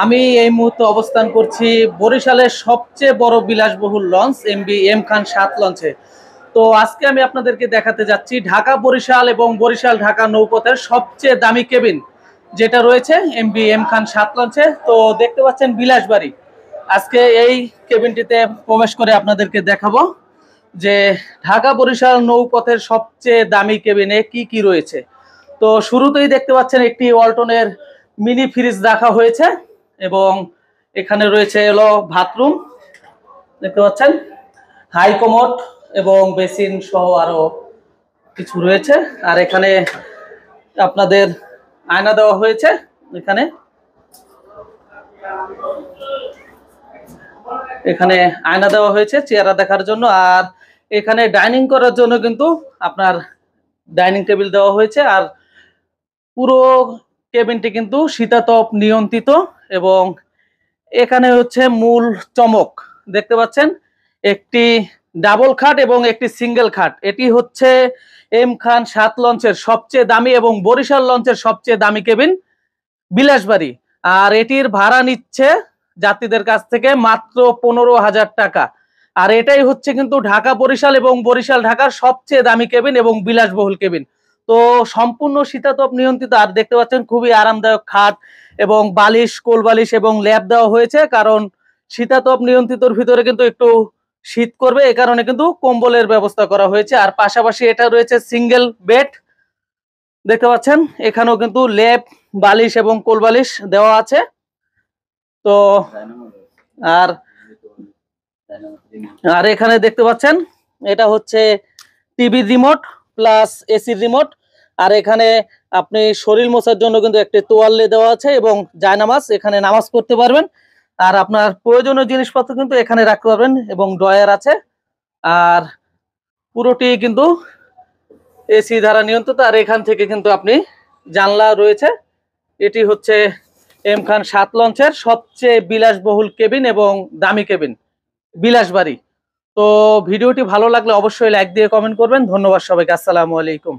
আমি এই মুহূর্তে অবস্থান করছি বরিশালের সবচেয়ে বড় বিলাসবহুল লঞ্চ এমবি এম খান 7 লঞ্চে। তো আজকে আমি আপনাদেরকে দেখাতে যাচ্ছি ঢাকা বরিশাল এবং বরিশাল ঢাকা নৌপথের সবচেয়ে দামি কেবিন যেটা রয়েছে এমবি এম খান 7 লঞ্চে। তো দেখতে পাচ্ছেন বিলাসবাড়ি। আজকে এই কেবিনটিতে প্রবেশ করে আপনাদেরকে দেখাবো যে ঢাকা বরিশাল নৌপথের সবচেয়ে দামি কেবিনে কি কি রয়েছে। তো শুরুতেই দেখতে পাচ্ছেন একটি ওয়ালটনের মিনি ফ্রিজ রাখা হয়েছে এবং এখানে রয়েছে হলো বাথরুম, দেখতে পাচ্ছেন হাই কমোড এবং বেসিন সহ আরো কিছু রয়েছে। আর এখানে আপনাদের আয়না দেওয়া হয়েছে, এখানে এখানে আয়না দেওয়া হয়েছে চেহারা দেখার জন্য। আর এখানে ডাইনিং করার জন্য কিন্তু আপনার ডাইনিং টেবিল দেওয়া হয়েছে। আর পুরো কেবিনটি কিন্তু শীতাতপ নিয়ন্ত্রিত এবং এখানে হচ্ছে মূল চমক, দেখতে পাচ্ছেন একটি ডাবল খাট এবং একটি সিঙ্গেল খাট। এটি হচ্ছে এম খান 7 লঞ্চের সবচেয়ে দামি এবং বরিশাল লঞ্চের সবচেয়ে দামি কেবিন বিলাসবাড়ি। আর এটির ভাড়া নিচ্ছে যাত্রীদের কাছ থেকে মাত্র 15,000 টাকা। আর এটাই হচ্ছে কিন্তু ঢাকা বরিশাল এবং বরিশাল ঢাকার সবচেয়ে দামি কেবিন এবং বিলাসবহুল কেবিন। তো সম্পূর্ণ শীতাতপ নিয়ন্ত্রিত। আর দেখতে পাচ্ছেন খুবই আরামদায়ক খাট এবং বালিশ, কোল বালিশ এবং ল্যাপ দেওয়া হয়েছে, কারণ শীতাতপ নিয়ন্ত্রিতর ভিতরে কিন্তু একটু শীত করবে, এই কারণে কিন্তু কম্বলের ব্যবস্থা করা হয়েছে। আর পাশাপাশি এটা রয়েছে সিঙ্গেল বেড, দেখতে পাচ্ছেন এখানেও কিন্তু লেপ, বালিশ এবং কোল বালিশ দেওয়া আছে। তো আর আর এখানে দেখতে পাচ্ছেন এটা হচ্ছে TV remote plus AC remote. আর এখানে আপনি শরীর মোছার জন্য কিন্তু একটি তোয়ালে দেওয়া আছে এবং জায়নামাজ, এখানে নামাজ পড়তে পারবেন। আর আপনার প্রয়োজনীয় জিনিসপত্র কিন্তু এখানে রাখতে পারবেন এবং ড্রয়ার আছে। আর পুরোটি কিন্তু এসি দ্বারা নিয়ন্ত্রিত। আর এখান থেকে কিন্তু আপনি জানলা রয়েছে। এটি হচ্ছে এম খান 7 লঞ্চের সবচেয়ে বিলাসবহুল কেবিন এবং দামি কেবিন বিলাসবাড়ি। তো ভিডিওটি ভালো লাগলে অবশ্যই লাইক দিয়ে কমেন্ট করবেন। ধন্যবাদ সবাইকে। আসসালামু আলাইকুম।